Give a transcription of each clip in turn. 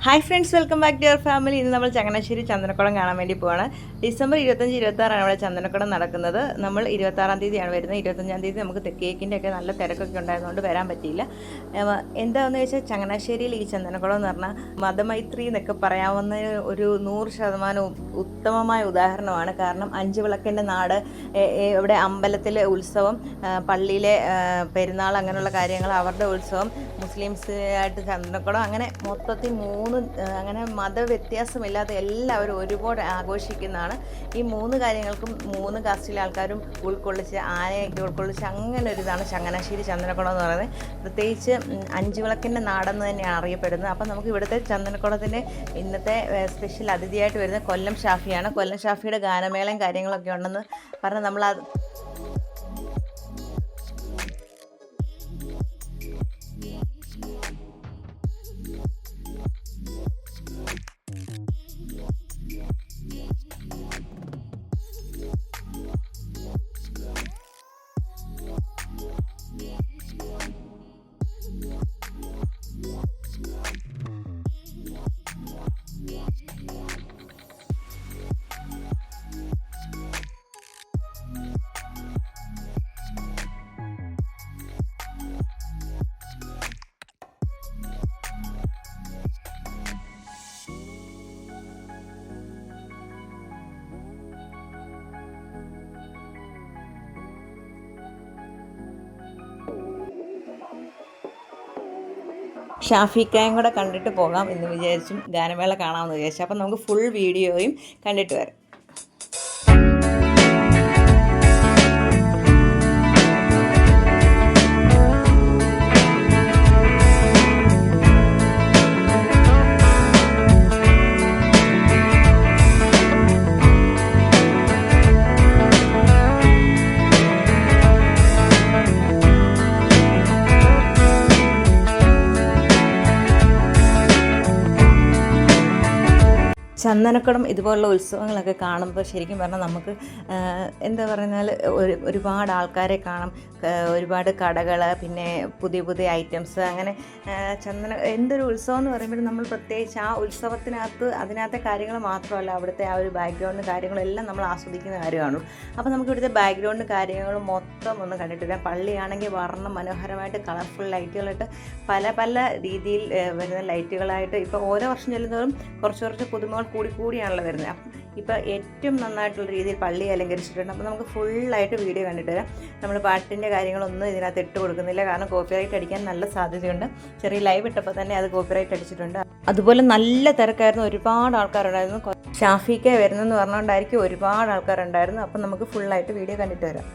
Hi friends, welcome back to your family. ഇന്ന് നമ്മൾ ചങ്ങനാശ്ശേരി ചന്ദനക്കുളം കാണാൻ വേണ്ടി പോവാണ്. ഡിസംബർ 25-26 ഇവിടെ ചന്ദനക്കുളം നടക്കുന്നത്. നമ്മൾ 26-ാം തീയതിയാണ് വരുന്നത്. 25-ാം തീയതി നമുക്ക് കേക്കിൻ്റെ ഒക്കെ നല്ല തിരക്കൊക്കെ ഉണ്ടായതുകൊണ്ട് വരാൻ പറ്റിയില്ല. എന്താണെന്ന് വെച്ചാൽ ചങ്ങനാശ്ശേരിയിൽ ഈ ചന്ദനക്കുളം എന്ന് പറഞ്ഞാൽ മതമൈത്രി എന്നൊക്കെ പറയാവുന്ന ഒരു 100% ഉത്തമമായ ഉദാഹരണമാണ്. കാരണം 5 വിളക്കിൻ്റെ നാട്, ഇവിടെ അമ്പലത്തിലെ ഉത്സവം, പള്ളിയിലെ പെരുന്നാൾ, അങ്ങനെയുള്ള കാര്യങ്ങൾ, അവരുടെ ഉത്സവം, മുസ്ലിംസായിട്ട് ചന്ദനക്കുളം, അങ്ങനെ മൊത്തത്തിൽ അങ്ങനെ മതവ്യത്യാസമില്ലാതെ എല്ലാവരും ഒരുപാട് ആഘോഷിക്കുന്നതാണ്. ഈ 3 കാര്യങ്ങൾക്കും 3 കാസ്റ്റിലെ ആൾക്കാരും ഉൾക്കൊള്ളിച്ച്, ആനയൊക്കെ ഉൾക്കൊള്ളിച്ച് അങ്ങനെ ഒരു ഇതാണ് ചങ്ങനാശ്ശേരി ചന്ദനക്കുളം എന്ന് പറയുന്നത്. പ്രത്യേകിച്ച് 5 വിളക്കിൻ്റെ നാടെന്ന് തന്നെയാണ് അറിയപ്പെടുന്നത്. അപ്പം നമുക്ക് ഇവിടുത്തെ ചന്ദനക്കുളത്തിൻ്റെ ഇന്നത്തെ സ്പെഷ്യൽ അതിഥിയായിട്ട് വരുന്നത് കൊല്ലം ഷാഫിയാണ്. കൊല്ലം ഷാഫിയുടെ ഗാനമേളയും കാര്യങ്ങളൊക്കെ ഉണ്ടെന്ന് പറഞ്ഞ് നമ്മളത് ഷാഫിക്കായും കൂടെ കണ്ടിട്ട് പോകാം എന്ന് വിചാരിച്ചും ഗാനമേള കാണാമെന്ന് വിചാരിച്ചു. അപ്പം നമുക്ക് ഫുൾ വീഡിയോയും കണ്ടിട്ട് വരാം. ചന്ദനക്കുളം ഇതുപോലുള്ള ഉത്സവങ്ങളൊക്കെ കാണുമ്പോൾ ശരിക്കും പറഞ്ഞാൽ നമുക്ക് എന്താ പറഞ്ഞാൽ ഒരുപാട് ആൾക്കാരെ കാണാം, ഒരുപാട് കടകൾ, പിന്നെ പുതിയ പുതിയ ഐറ്റംസ്, അങ്ങനെ എന്തൊരു ഉത്സവം എന്ന് പറയുമ്പോൾ നമ്മൾ പ്രത്യേകിച്ച് ആ ഉത്സവത്തിനകത്ത് അതിനകത്തെ കാര്യങ്ങൾ മാത്രമല്ല, അവിടുത്തെ ആ ഒരു ബാക്ക്ഗ്രൗണ്ട് കാര്യങ്ങളെല്ലാം നമ്മൾ ആസ്വദിക്കുന്ന കാര്യമാണ്. അപ്പോൾ നമുക്ക് ഇവിടുത്തെ ബാക്ക്ഗ്രൗണ്ട് കാര്യങ്ങളും മൊത്തം ഒന്ന് കണ്ടിട്ടില്ല. പള്ളിയാണെങ്കിൽ വർണ്ണ മനോഹരമായിട്ട് കളർഫുൾ ലൈറ്റുകളായിട്ട് പല പല രീതിയിൽ വരുന്ന ലൈറ്റുകളായിട്ട് ഇപ്പോൾ ഓരോ വർഷം ചെല്ലുന്നതും കുറച്ച് പുതുമകൾ കൂടിയാണല്ലോ വരുന്നത്. അപ്പം ഇപ്പോൾ ഏറ്റവും നന്നായിട്ടുള്ള രീതിയിൽ പള്ളി അലങ്കരിച്ചിട്ടുണ്ട്. അപ്പോൾ നമുക്ക് ഫുള്ളായിട്ട് വീഡിയോ കണ്ടിട്ട് വരാം. നമ്മൾ പാട്ടിൻ്റെ കാര്യങ്ങളൊന്നും ഇതിനകത്ത് ഇട്ട് കൊടുക്കുന്നില്ല, കാരണം കോപ്പിറൈറ്റ് അടിക്കാൻ നല്ല സാധ്യതയുണ്ട്. ചെറിയ ലൈവ് ഇട്ടപ്പോൾ തന്നെ അത് കോപ്പിറൈറ്റ് അടിച്ചിട്ടുണ്ട്. അതുപോലെ നല്ല തിരക്കായിരുന്നു, ഒരുപാട് ആൾക്കാരുണ്ടായിരുന്നു. ഷാഫിക്ക വരുന്നെന്ന് പറഞ്ഞുകൊണ്ടായിരിക്കും ഒരുപാട് ആൾക്കാരുണ്ടായിരുന്നു. അപ്പം നമുക്ക് ഫുള്ളായിട്ട് വീഡിയോ കണ്ടിട്ട് വരാം.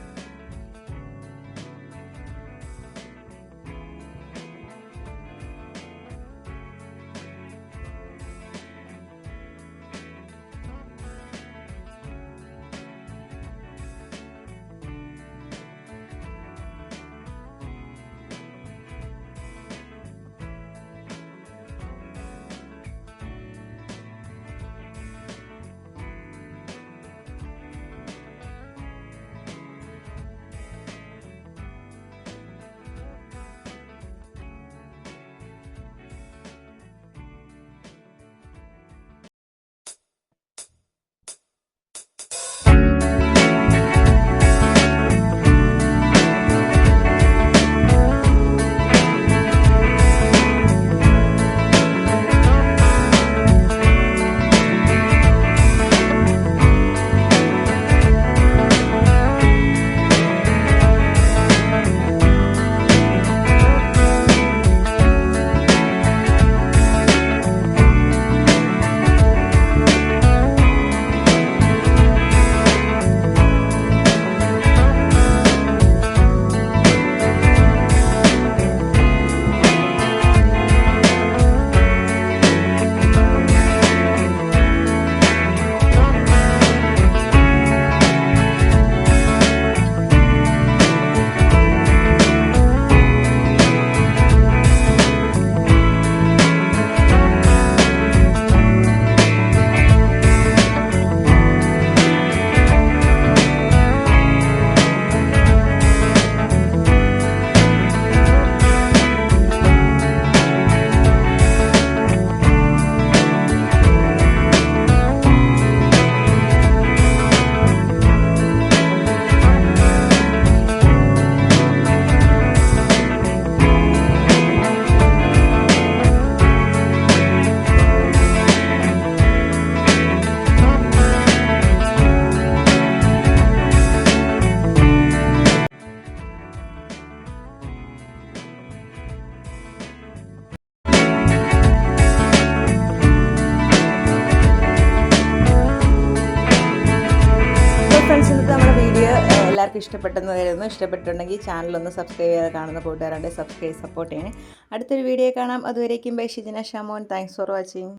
എല്ലാവർക്കും ഇഷ്ടപ്പെട്ടെന്ന് കരുതുന്നു. ഇഷ്ടപ്പെട്ടിട്ടുണ്ടെങ്കിൽ ചാനലൊന്ന് സബ്സ്ക്രൈബ് ചെയ്ത് കാണുന്ന കൂട്ടുകാരുടെ സബ്സ്ക്രൈബ് സപ്പോർട്ട് ചെയ്യണേ. അടുത്തൊരു വീഡിയോ കാണാം. അതുവരേക്കും bye Shijana Shamon. Thanks for watching.